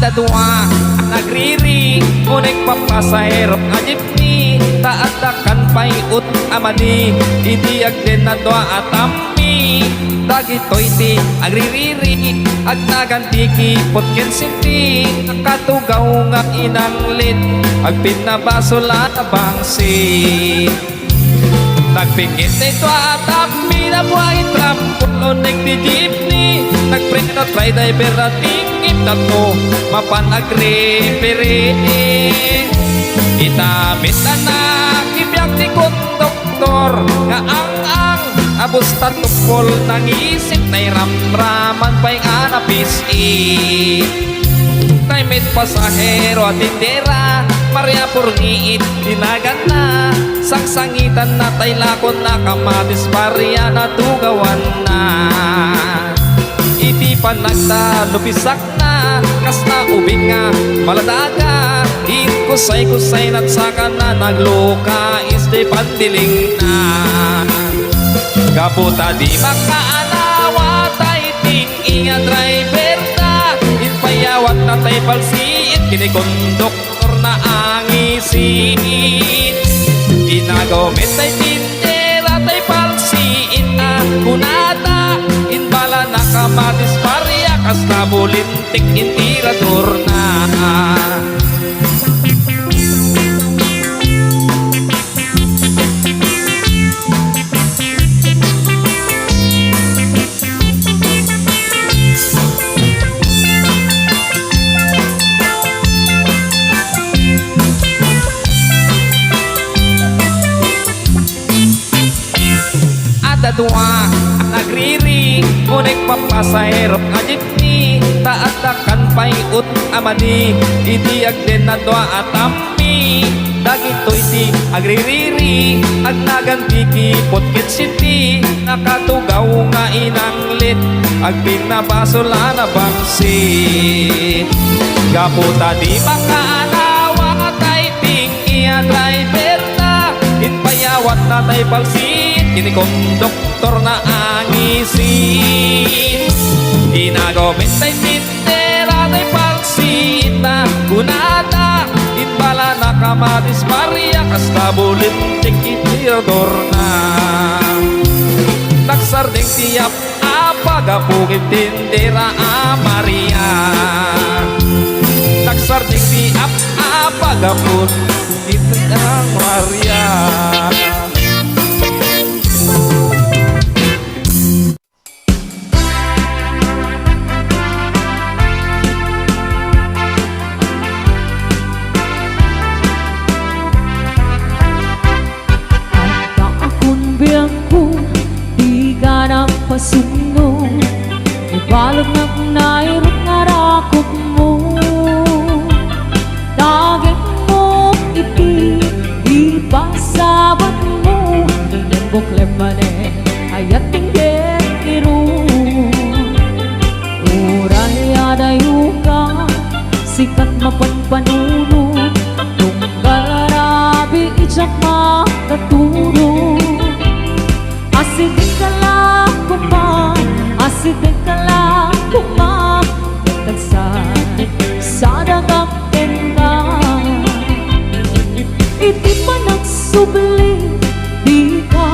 Adadwa nagriri unik papasahero nga jeepney taadakan payut amani idiag din na dwa atampi dagitoy ti agririri ag nagantiki potken sinti nakatugaw nga inanglit ag pinabasula na bangsit nagpikit ito atampi na buhay trampulo di jeepney nagpreno try driver na tingin na to mapanag-referee itamit na nakibiyag ni konduktor nga ang abos tatupol ng isip na iramraman pa'y anapis-it taimit pasahero at tindera Maria Purniit dinagan na sangsangitan na taylakon na kamatis Maria na tugawan na iti panagtalupisak na kas na ubing nga maladaga in kusay-kusay nat saka na nagloka is di pandiling na kaputa di makaanawa tay ting inga driver na in payawat na tay palsiit kini konduktor na angisin inagomit tay tindera tay palsiit na kunata in bala na kamatis Maria kas na bulintik in tirador na Adadwa nagriri unik papasahero nga jeepney taadakan payut amani idiag din na dwa atampi dagitoy ti agririri ag nagantiki potket city nakatugaw nga inanglit ag pinabasula na bangsit kaputa di makaanawa tay ting iya driver na inpayawat na tay palsit kini konduktor na angisin inagomit tay tindera tay palsit na kunada inbala na kamatis Maria kas na bulintik itirador na nagsarding tiyap apagapugin tindera Maria nagsarding tiyap apagapugin tindera Maria Pasuno ibalog na nairot nga rakot mo daging mo iti ipasabat mo yung buklep mane ayat tingget irun uray adayo ka sikat mapanpanuno tunggal arabi itsak makaturo asidik ka lang asidik ka lang kumakagsan sa dagakten ka iti pa nagsubli di ka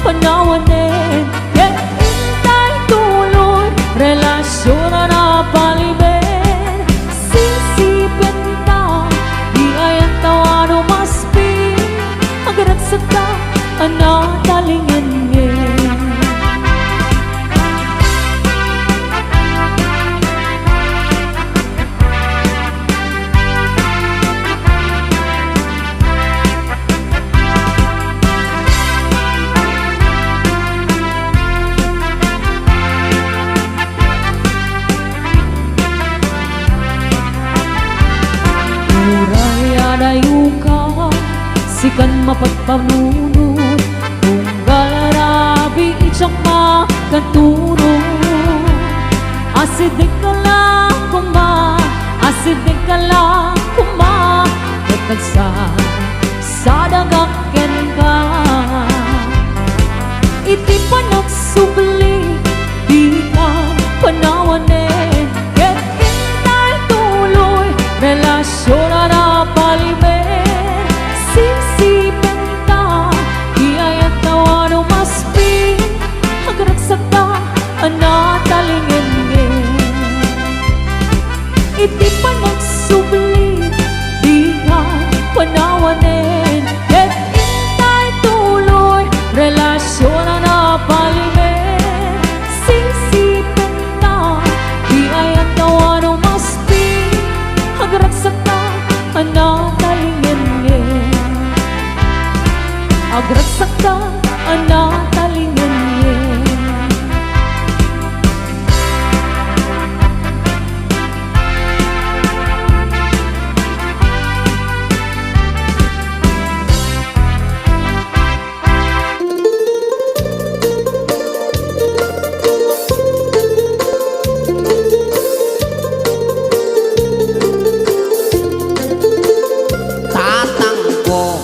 panawanin ket intay tuloy relasyon na paliben sisipin ta di ayan tawano maspi agaragsak ka anatalingin sikan mapagpanunod kung galarabi itsak makaturo asidik ka lang asidik ka lang kumakagsan sa dagakken ka iti pa nagsubli di ka panawanin ket intay tuloy man magsubli, di ka panawanin. At intay tuloy, relasyon na napalimin. Sisipan na, di ay ang tawa ng masti. Agragsak na, anatalingin. Agragsak na, anatalingin. Tatangko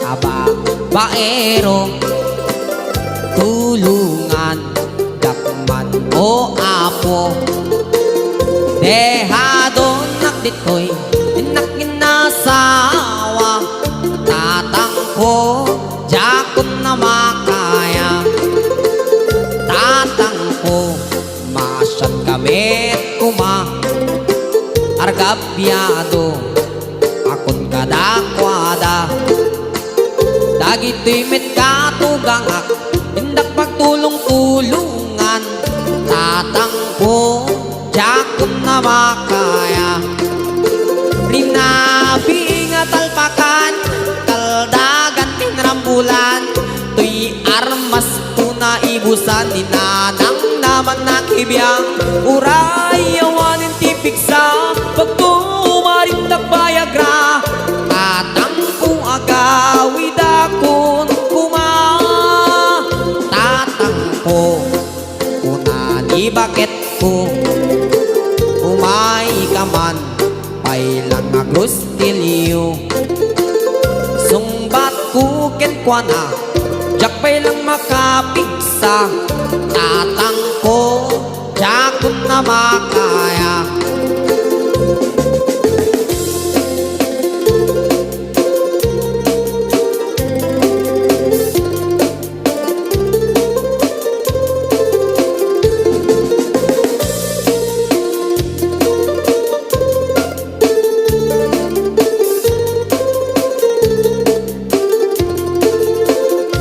aba baero, tulungan dakman o apo. Dehado nakditoy nakinasawa. Tatangko jakon na makaya. Tatangko masyad kami kuma argabyado akon kadakwada. Dagito'y met katugangak, hindak pagtulong-tulungan. Tatangko jakon na makaya. Rinabi nga talpakan, kaldagan tinrambulan. Tuy armas ko na ibusan, ninanang naman nakibiyang. Uray yawanin tipiksa, pagtumaring tagbayagra. Tatangko agawid akon kuma. Tatangko kunani bakit ko umay ka man pailang agrostilyo. Sungbat ko kenkwana jak pailang makapigsa. Tatangko jakon na makaya.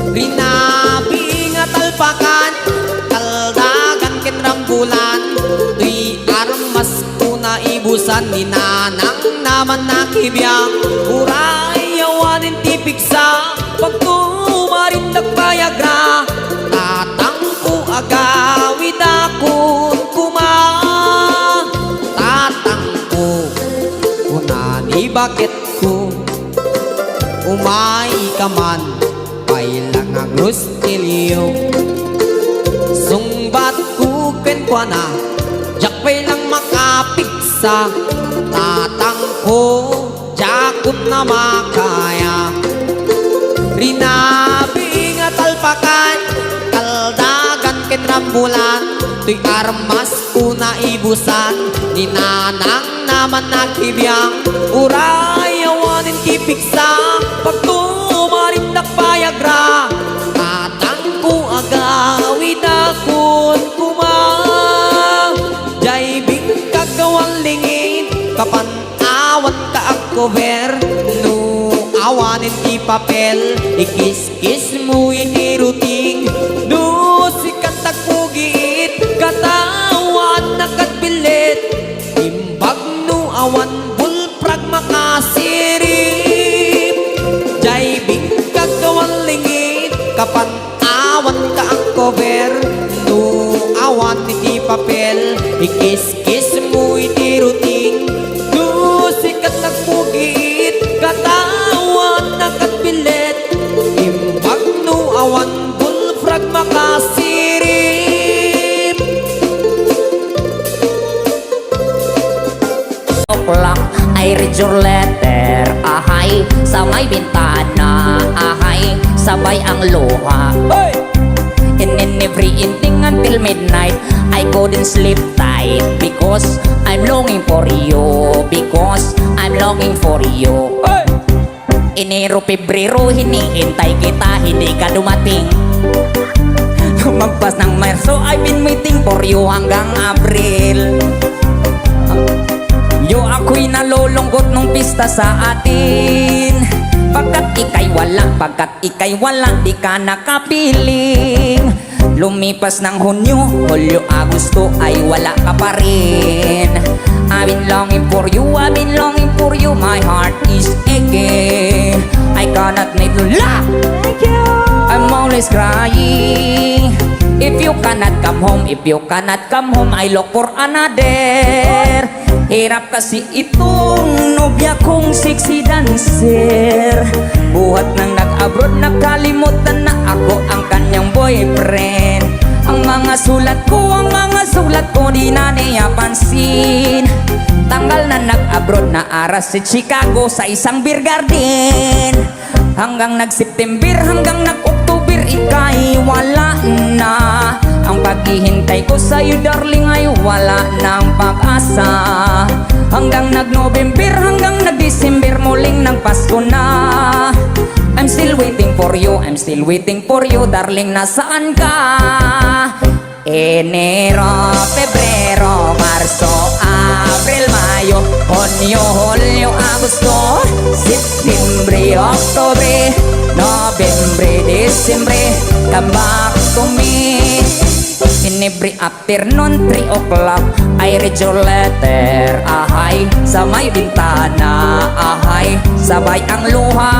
Rinabi nga talpakan, kaldagan kinrambulan. Tuy armas ko na ibusan, ninanang naman nakibiyang. Uray yawanin tipiksa, pagtumarin nagbayagra. Tatangko agawid akon kuma. Tatangko kunani bakit ko umay ka man pailang agrostilyo. Sungbat ko kenkwana jak pailang makapigsa. Tatangko jakon na makaya. Rinabi nga talpakan, kaldagan kenrambulan. Tuy armas ko na ibusan, ninanang naman nakibiyang. Uray yawanin kipigsa, pagtumarin nakpayagra. Tatangko agawid akon kuma. Jay bing kagawan lingid, kapanawan ka ang cover. No awanin ti papel, ikis-kis mo iniruting. No sikat tagpugiit, katawan nakatbilit. Imbag no awan bulprag makasirip. Jay bing kagawan lingid, kapanawan ka ang cover. No awan ti papel, ikis-kis mo iniruting. No sikat tagpugiit, katawan nakatbilit. Imbag no awan bulprag makasirip. O'clock, I read your letter, ahay. Sa may bintana, ahay. Sabay ang luha. Hey! And in every evening until midnight, I couldn't sleep tight. Because I'm longing for you. Because I'm longing for you. Hey! Enero, Pebrero, hinihintay kita, hindi ka dumating. Magpas ng Marso, I've been waiting for you hanggang April. Yo ako'y nalulungkot nung pista sa atin. Pagkat ika'y wala, di ka nakapiling. Lumipas ng Hunyo, Hulyo, Agosto ay wala ka pa rin. I've been longing for you, my heart is aching. I cannot make you laugh, I'm always crying. If you cannot come home, I look for another. Hirap kasi itong nobya kong sexy dancer. Buhat nang nag-abroad, nakalimutan na ako ang kanyang boyfriend. Ang mga sulat ko di na niya pansin. Tanggal na nag-abroad na aras sa Chicago sa isang beer garden. Hanggang nag-September, hanggang nag-October, ika'y wala na. Ang paghihintay ko sa'yo darling ay wala ng pag-asa. Hanggang nag-November, hanggang nag-December, muling ng Pasko na. I'm still waiting for you, darling, nasaan ka? Enero, Pebrero, Marso, Abril, Mayo, Hunyo, Hulyo, Agosto, Septembre, Oktobre, Nobyembre, Disyembre, come back to me. In every afternoon, 3 o'clock, I read your letter, ahay, sa may bintana, ahay, sabay ang luha.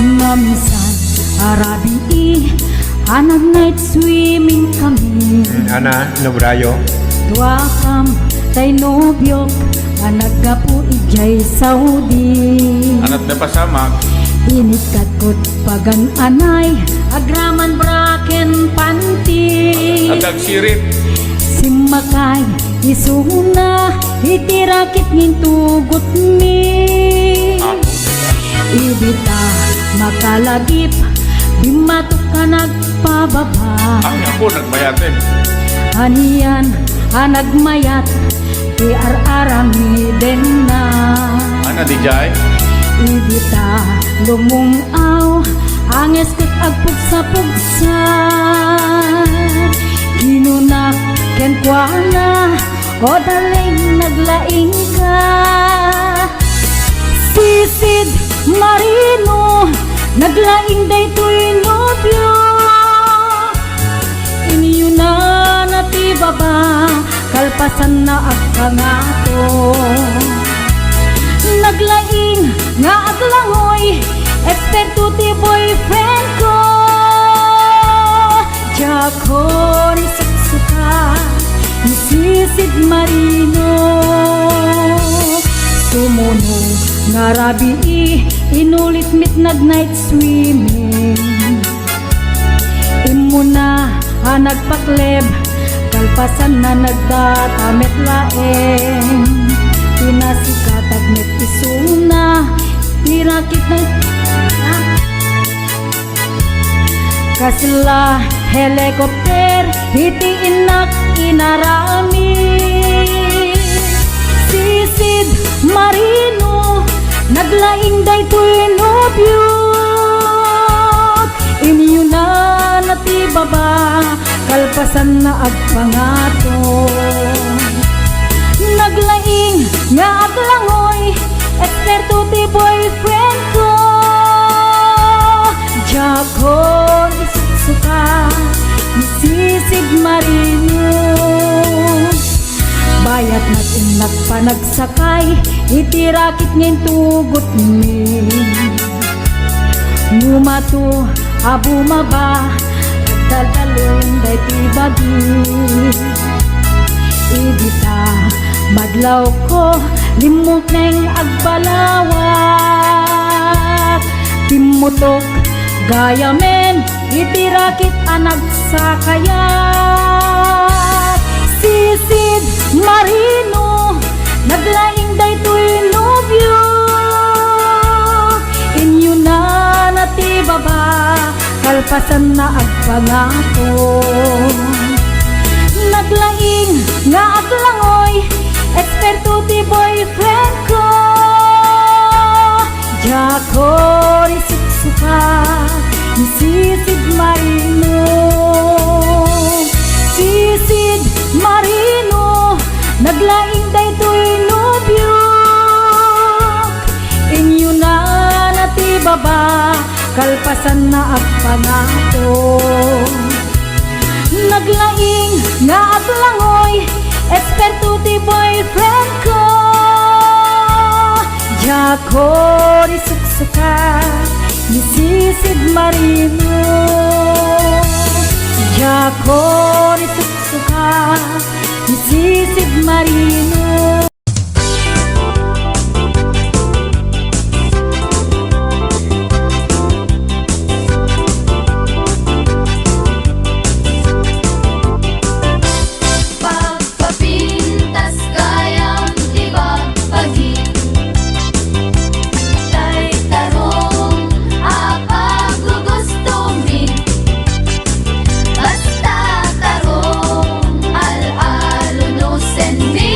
Mamisan, arabi, anag night swimming kami. Ana, Nobrayo. Duakam, tay nobyok, anag ka po ijay Saudi. Anat na pasamak. Inikat ko't pagan anay, agraman braken panty. Atag sirip. Simakay, isuna, itirakit ngintugot mi. Ibita, makalagip, bimatok ka nagpababa. Ang ako nagbayatin. Aniyan, anagmayat, iar-arami din na. Ana di jay. Ibita, lumungaw, anges kat agpug sa pugsan. Ginunak, kenkwana, o daling naglaing ka. Sisid, marino, naglaing day to'y nobyo. Iniyo na natibaba, kalpasan na agkangato. Naglaing nga aglangoy, eksperto ti boyfriend ko. Jako ni suksuka, ni sisid marino. Sumuno nga rabi, inulit midnight swimming. Imo na nagpakleb, kalpasan na nagtatamit laeng. Pinasikat agnet isuna, tirakit na kasila helikopter, hitiin na inarami. Sisid marino, naglaing day to'y nobyo. Inyo na natibaba, kalpasan na agpangato. Naglaing nga aglangoy, eksperto ti boyfriend ko. Jako isuksuka, isisid marino. Bayat natin nagpanagsakay, itirakit ngayon tugot mi. Ngumato, abumaba, agdaldalong day tibagi. Ibita, madlaw ko, limok neng agbalawak. Timutok, gayamen, itirakit anag sa kayak. Sisid, marino, naglaing day to'y nobyo. Inyo na natibaba, kalpasan na agpangato. Naglaing nga aglangoy, eksperto ti boyfriend ko. Jako ni suksuka, ni sisid marino. Sisid marino. pasan na agpanato. Naglaing nga aglangoy, esperto ti boyfriend ko. Jako ni suksuka, ni sisid marino. Jako ni suksuka, ni sisid marino. Pagpapintas kayang ibagpagin, kay tarong apaggugustumin. Basta tarong al-alo no sen mi.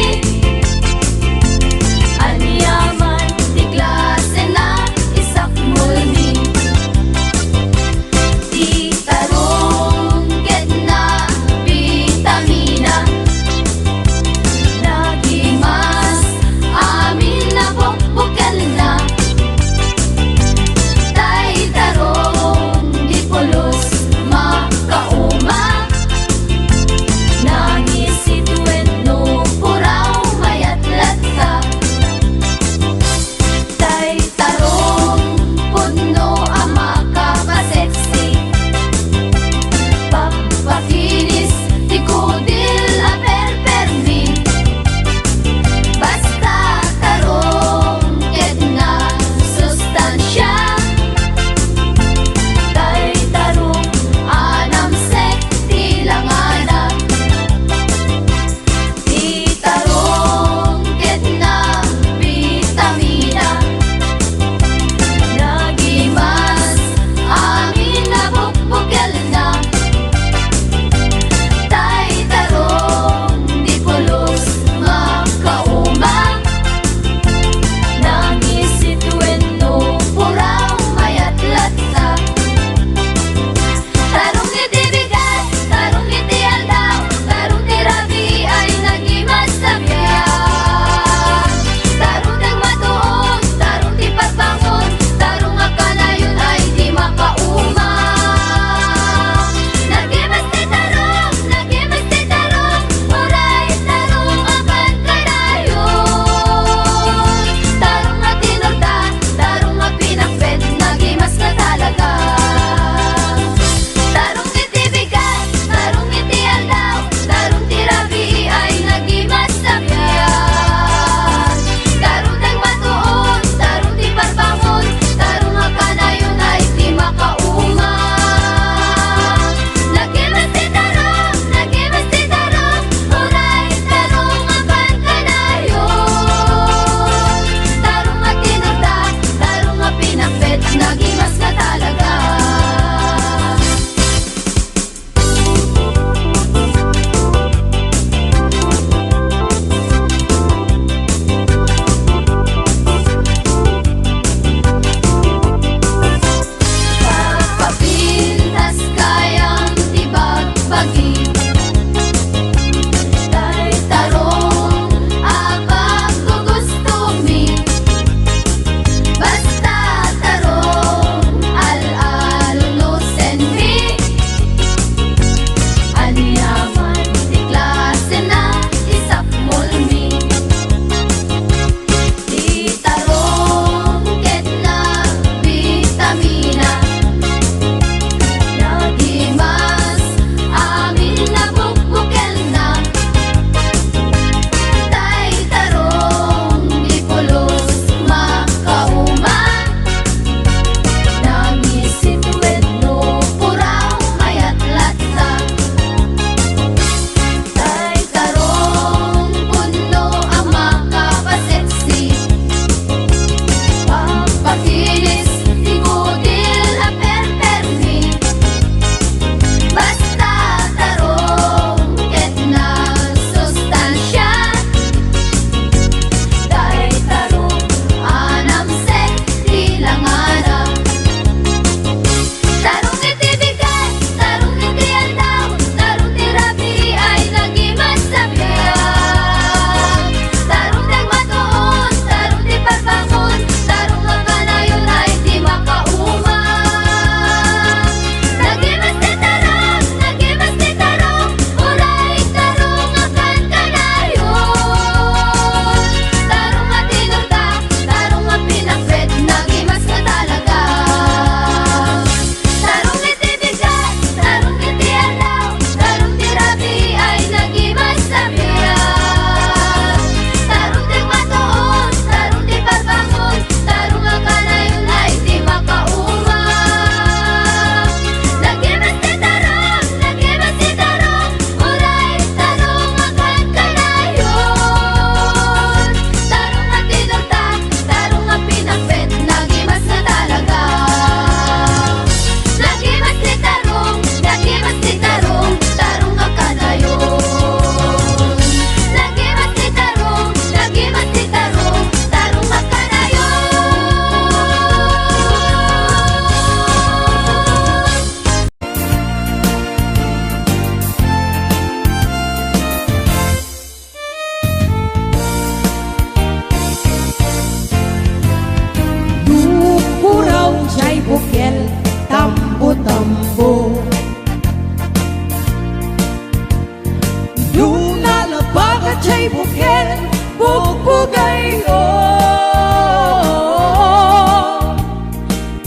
bukel, bugbugay o.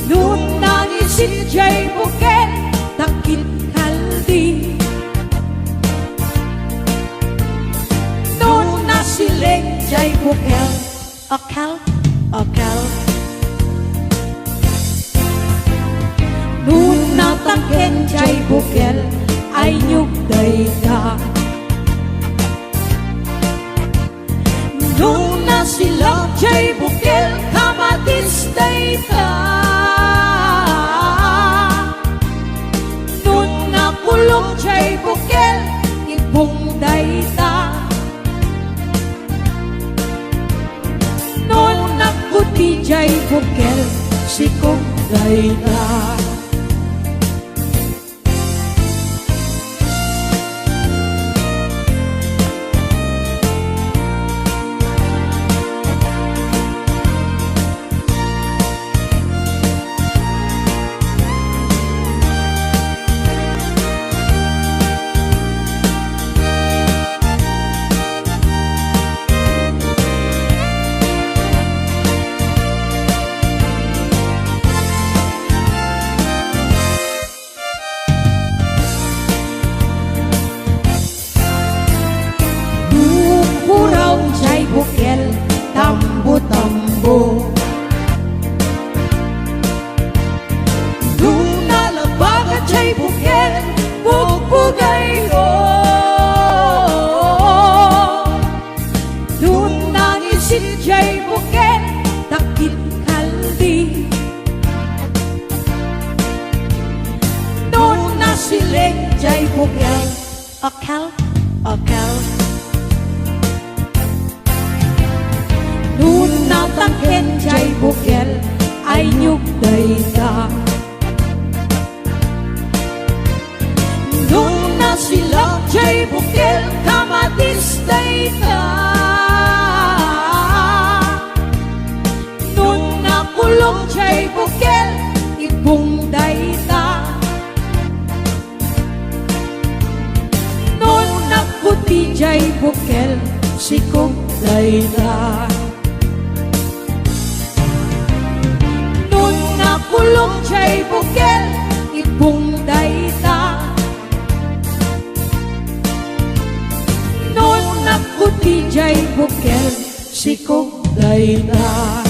Noon nangisin jay bukel, takit kaldi. Noon nasiling jay bukel, akal, akal. Noon natangken jay bukel, ay nyugday ka. Noon na sila jay bukel, kamatis day ka. Noon na kulong jay bukel, ibong day ta. Noon na kuti jay bukel, sikong day ta. Bukel, tambo-tambo. Luna labagan jay bukel, bugbugay o. Luna ngisin jay bukel, takit kaldi. Luna siling jay bukel, akal, akal. Noon natangken jay bukel, ay nyugday ka. Noon na sila jay bukel, kamatis day ka. Noon na kulong jay bukel, ibong day ta. Noon na puti jay bukel, sikong day ta. Kulong jay bukel, ibong day ta. Noon nakuti jay bukel, sikong day ta.